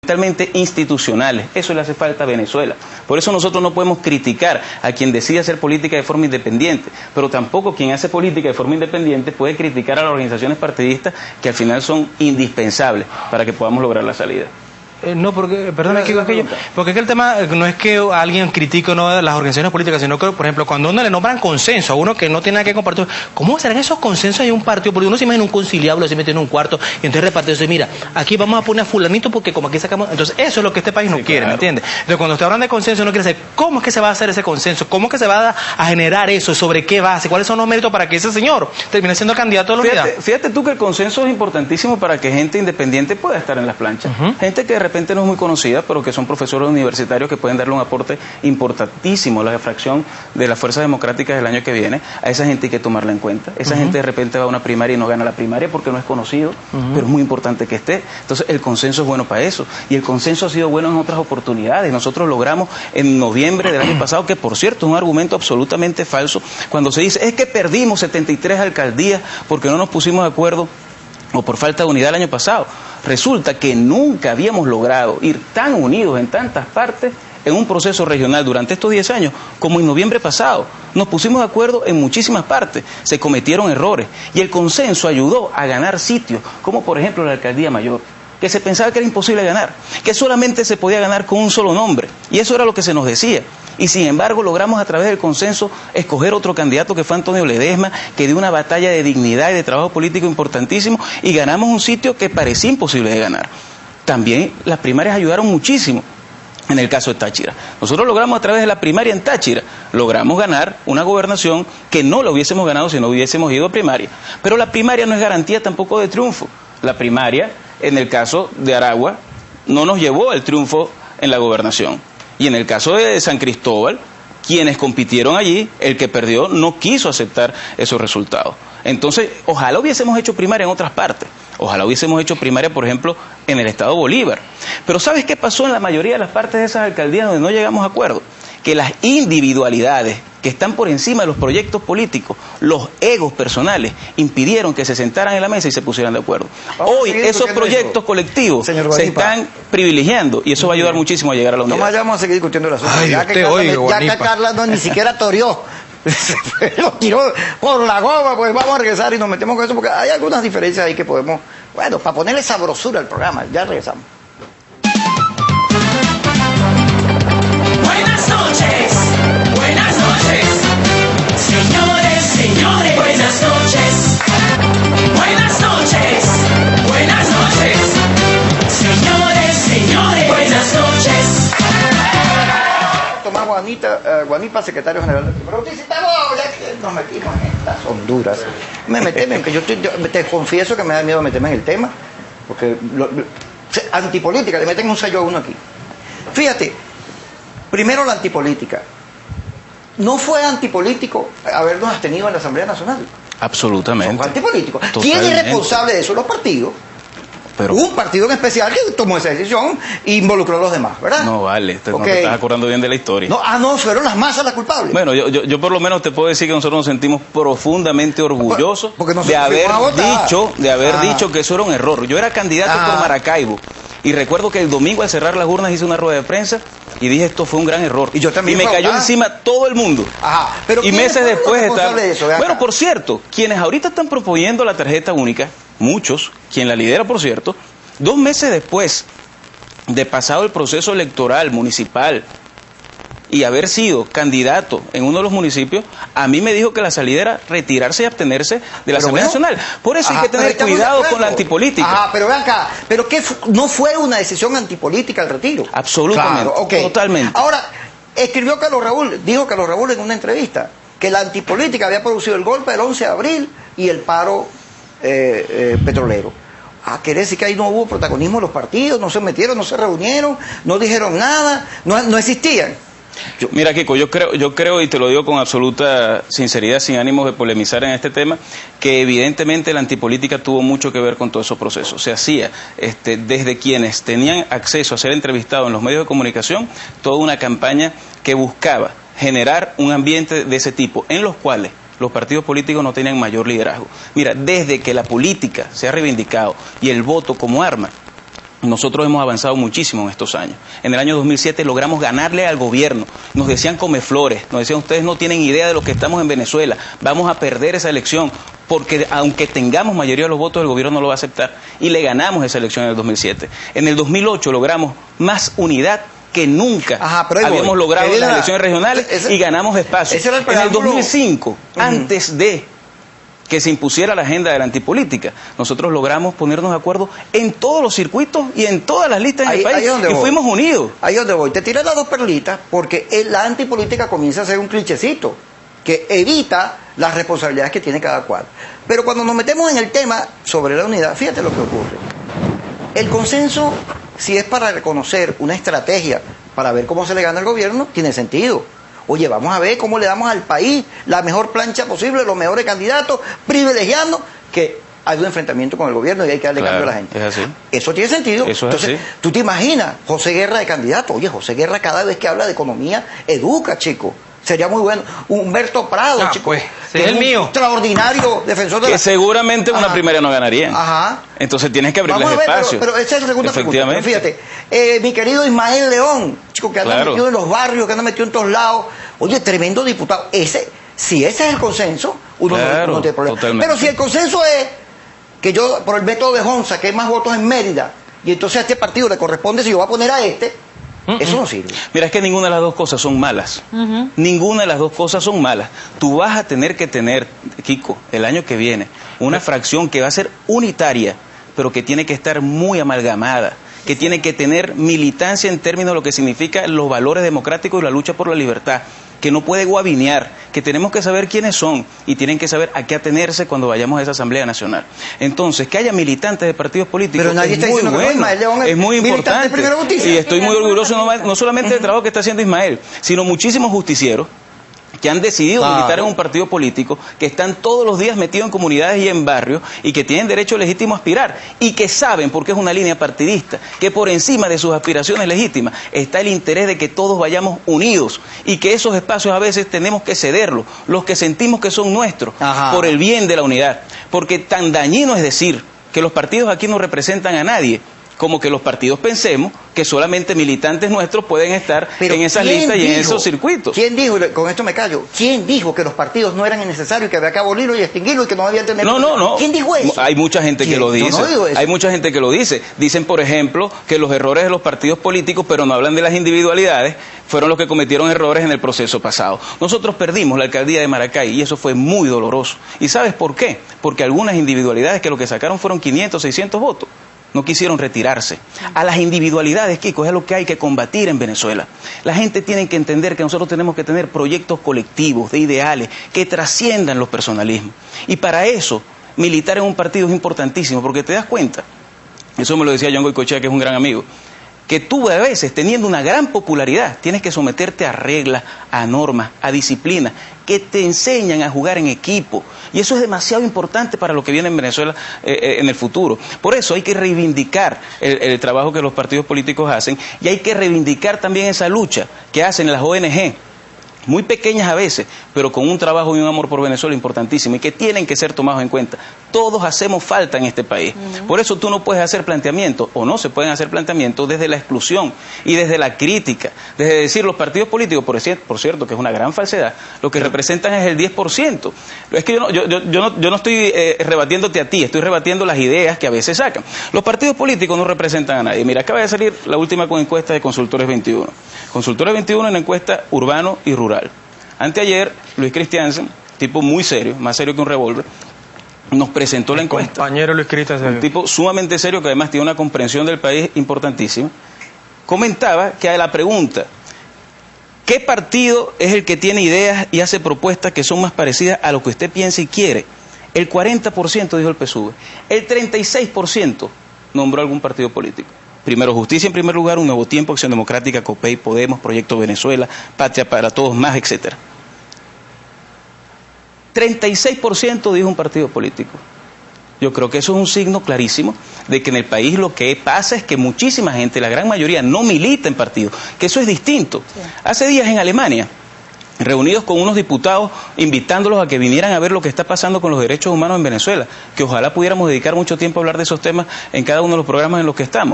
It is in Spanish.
fundamentalmente institucionales. Eso le hace falta a Venezuela. Por eso nosotros no podemos criticar a quien decide hacer política de forma independiente, pero tampoco quien hace política de forma independiente puede criticar a las organizaciones partidistas que al final son indispensables para que podamos lograr la salida. No, porque, perdón, porque es que el tema no es que alguien critique o no las organizaciones políticas, sino que, por ejemplo, cuando uno le nombran consenso a uno que no tiene nada que compartir, ¿cómo serán esos consensos en un partido? Porque uno se imagina un conciliable, se mete en un cuarto y entonces repartirse, mira, aquí vamos a poner a fulanito porque como aquí sacamos, entonces eso es lo que este país no quiere, claro. ¿Me entiendes? Entonces cuando usted habla de consenso, uno quiere saber cómo es que se va a hacer ese consenso, cómo es que se va a generar eso, sobre qué base, cuáles son los méritos para que ese señor termine siendo candidato a la unidad. Fíjate tú que el consenso es importantísimo para que gente independiente pueda estar en las planchas, gente que de repente no es muy conocida, pero que son profesores universitarios que pueden darle un aporte importantísimo a la fracción de las fuerzas democráticas del año que viene. A esa gente hay que tomarla en cuenta. Esa gente de repente va a una primaria y no gana la primaria porque no es conocido, pero es muy importante que esté. Entonces el consenso es bueno para eso, y el consenso ha sido bueno en otras oportunidades. Nosotros logramos en noviembre del año pasado, que por cierto es un argumento absolutamente falso, cuando se dice es que perdimos 73 alcaldías porque no nos pusimos de acuerdo o por falta de unidad el año pasado. Resulta que nunca habíamos logrado ir tan unidos en tantas partes en un proceso regional durante estos 10 años como en noviembre pasado. Nos pusimos de acuerdo en muchísimas partes, se cometieron errores y el consenso ayudó a ganar sitios, como por ejemplo la alcaldía mayor, que se pensaba que era imposible ganar, que solamente se podía ganar con un solo nombre, y eso era lo que se nos decía. Y sin embargo logramos a través del consenso escoger otro candidato que fue Antonio Ledesma, que dio una batalla de dignidad y de trabajo político importantísimo, y ganamos un sitio que parecía imposible de ganar. También las primarias ayudaron muchísimo. En el caso de Táchira, nosotros logramos a través de la primaria en Táchira, logramos ganar una gobernación que no la hubiésemos ganado si no hubiésemos ido a primaria. Pero la primaria no es garantía tampoco de triunfo. La primaria, en el caso de Aragua, no nos llevó al triunfo en la gobernación. Y en el caso de San Cristóbal, quienes compitieron allí, el que perdió no quiso aceptar esos resultados. Entonces, ojalá hubiésemos hecho primaria en otras partes. Ojalá hubiésemos hecho primaria, por ejemplo, en el estado Bolívar. Pero ¿sabes qué pasó en la mayoría de las partes de esas alcaldías donde no llegamos a acuerdo? Que las individualidades que están por encima de los proyectos políticos, los egos personales, impidieron que se sentaran en la mesa y se pusieran de acuerdo. Hoy esos proyectos colectivos se están privilegiando y eso va a ayudar muchísimo a llegar a la unidad. No vayamos a seguir discutiendo el asunto. Ya que Carla no ni siquiera toreó. Lo tiró por la goma, pues vamos a regresar y nos metemos con eso porque hay algunas diferencias ahí que podemos, bueno, para ponerle sabrosura al programa. Ya regresamos. Buenas noches, señores, señores, buenas noches, señores, señores, buenas noches. Tomás Guanipa, secretario general. Pero ya que nos metimos en estas honduras. Yo te confieso que me da miedo meterme en el tema, porque antipolítica, le meten un sello a uno aquí. Fíjate, primero la antipolítica. No fue antipolítico habernos abstenido en la Asamblea Nacional. Absolutamente. Fue antipolítico. ¿Quién es responsable de eso? Los partidos. Pero un partido en especial que tomó esa decisión e involucró a los demás, ¿verdad? No vale, no te estás acordando bien de la historia. No, fueron las masas las culpables. Bueno, yo por lo menos te puedo decir que nosotros nos sentimos profundamente orgullosos de haber dicho que eso era un error. Yo era candidato por Maracaibo y recuerdo que el domingo al cerrar las urnas hice una rueda de prensa y dije esto fue un gran error. Y yo también. Y me cayó encima todo el mundo. Pero y meses después estaba. Bueno, por cierto, quienes ahorita están proponiendo la tarjeta única, muchos, quien la lidera por cierto, 2 meses después de pasado el proceso electoral municipal y haber sido candidato en uno de los municipios, a mí me dijo que la salida era retirarse y abstenerse de la Asamblea Nacional. Por eso hay que tener cuidado con la antipolítica. Pero ven acá, pero que no fue una decisión antipolítica el retiro. Absolutamente, totalmente. Ahora, dijo Carlos Raúl en una entrevista que la antipolítica había producido el golpe del 11 de abril y el paro petrolero. Quiere decir que ahí no hubo protagonismo de los partidos, no se metieron, no se reunieron, no dijeron nada, no existían. Mira, Kiko, yo creo, y te lo digo con absoluta sinceridad, sin ánimos de polemizar en este tema, que evidentemente la antipolítica tuvo mucho que ver con todos esos procesos. Se hacía desde quienes tenían acceso a ser entrevistados en los medios de comunicación, toda una campaña que buscaba generar un ambiente de ese tipo, en los cuales los partidos políticos no tenían mayor liderazgo. Mira, desde que la política se ha reivindicado y el voto como arma, nosotros hemos avanzado muchísimo en estos años. En el año 2007 logramos ganarle al gobierno. Nos decían comeflores, nos decían ustedes no tienen idea de lo que estamos en Venezuela, vamos a perder esa elección, porque aunque tengamos mayoría de los votos, el gobierno no lo va a aceptar. Y le ganamos esa elección en el 2007. En el 2008 logramos más unidad que nunca habíamos logrado en las elecciones regionales y ganamos espacio. En el 2005, antes de que se impusiera la agenda de la antipolítica, nosotros logramos ponernos de acuerdo en todos los circuitos y en todas las listas del país, y fuimos unidos. Ahí es donde voy. Te tiré las dos perlitas porque la antipolítica comienza a ser un clichecito que evita las responsabilidades que tiene cada cual. Pero cuando nos metemos en el tema sobre la unidad, fíjate lo que ocurre. El consenso, si es para reconocer una estrategia para ver cómo se le gana al gobierno, tiene sentido. Oye, vamos a ver cómo le damos al país la mejor plancha posible, los mejores candidatos, privilegiando que hay un enfrentamiento con el gobierno y hay que darle cambio a la gente. Es así. Eso tiene sentido. Eso es Entonces, así. tú te imaginas, José Guerra de candidato. Oye, José Guerra cada vez que habla de economía, educa, chico. Sería muy bueno. Humberto Prado, chico. Pues, que es el un mío. extraordinario defensor de Que seguramente una primaria no ganaría. Ajá. Entonces tienes que abrirles Vamos a ver, espacio. pero esa es la segunda pregunta. Pero fíjate, mi querido Ismael León, chico, que anda metido en los barrios, que anda metido en todos lados. Oye, tremendo diputado. Si ese es el consenso, uno no tiene problema. Totalmente. Pero si el consenso es que yo, por el método de Honza, que hay más votos en Mérida, y entonces a este partido le corresponde si yo voy a poner a este, eso no sirve. Mira, es que ninguna de las dos cosas son malas. Ninguna de las dos cosas son malas. Tú vas a tener que tener, Kiko, el año que viene, una fracción que va a ser unitaria, pero que tiene que estar muy amalgamada, que tiene que tener militancia en términos de lo que significa los valores democráticos y la lucha por la libertad, que no puede guabinear, que tenemos que saber quiénes son y tienen que saber a qué atenerse cuando vayamos a esa Asamblea Nacional. Entonces, que haya militantes de partidos políticos pero nadie está muy diciendo que bueno, León es muy importante. Y estoy muy orgulloso no solamente del trabajo que está haciendo Ismael, sino muchísimos justicieros que han decidido militar en un partido político, que están todos los días metidos en comunidades y en barrios y que tienen derecho legítimo a aspirar y que saben, porque es una línea partidista, que por encima de sus aspiraciones legítimas está el interés de que todos vayamos unidos y que esos espacios a veces tenemos que cederlos, los que sentimos que son nuestros, por el bien de la unidad. Porque tan dañino es decir que los partidos aquí no representan a nadie, como que los partidos pensemos que solamente militantes nuestros pueden estar en esas listas y en esos circuitos. ¿Quién dijo, con esto me callo, quién dijo que los partidos no eran necesarios, que había que abolirlos y extinguirlos y que no habían tener... No. ¿Quién dijo eso? Hay mucha gente que lo dice. Yo no digo eso. Hay mucha gente que lo dice. Dicen, por ejemplo, que los errores de los partidos políticos, pero no hablan de las individualidades, fueron los que cometieron errores en el proceso pasado. Nosotros perdimos la alcaldía de Maracay y eso fue muy doloroso. ¿Y sabes por qué? Porque algunas individualidades que lo que sacaron fueron 500, 600 votos. No quisieron retirarse. A las individualidades, Kiko, es lo que hay que combatir en Venezuela. La gente tiene que entender que nosotros tenemos que tener proyectos colectivos, de ideales, que trasciendan los personalismos. Y para eso, militar en un partido es importantísimo, porque te das cuenta, eso me lo decía John Goycochea, que es un gran amigo, que tú a veces, teniendo una gran popularidad, tienes que someterte a reglas, a normas, a disciplinas, que te enseñan a jugar en equipo. Y eso es demasiado importante para lo que viene en Venezuela en el futuro. Por eso hay que reivindicar el trabajo que los partidos políticos hacen y hay que reivindicar también esa lucha que hacen las ONG, muy pequeñas a veces, pero con un trabajo y un amor por Venezuela importantísimo y que tienen que ser tomados en cuenta. Todos hacemos falta en este país. Por eso tú no puedes hacer planteamientos, o no se pueden hacer planteamientos desde la exclusión y desde la crítica, desde decir los partidos políticos, por cierto, que es una gran falsedad, lo que representan es el 10%. Es que yo no estoy rebatiéndote a ti, estoy rebatiendo las ideas que a veces sacan. Los partidos políticos no representan a nadie. Mira, acaba de salir la última encuesta de Consultores 21. Consultores 21 en la encuesta urbano y rural. Anteayer, Luis Christiansen, tipo muy serio, más serio que un revólver, nos presentó la encuesta. Compañero Luis Christiansen. Un tipo sumamente serio que además tiene una comprensión del país importantísima. Comentaba que a la pregunta, ¿qué partido es el que tiene ideas y hace propuestas que son más parecidas a lo que usted piensa y quiere? El 40% dijo el PSUV. El 36% nombró algún partido político. Primero Justicia en primer lugar, Un Nuevo Tiempo, Acción Democrática, COPEI, Podemos, Proyecto Venezuela, Patria para Todos, más, etcétera. 36% dijo un partido político. Yo creo que eso es un signo clarísimo de que en el país lo que pasa es que muchísima gente, la gran mayoría, no milita en partidos, que eso es distinto. Sí. Hace días en Alemania, reunidos con unos diputados, invitándolos a que vinieran a ver lo que está pasando con los derechos humanos en Venezuela, que ojalá pudiéramos dedicar mucho tiempo a hablar de esos temas en cada uno de los programas en los que estamos.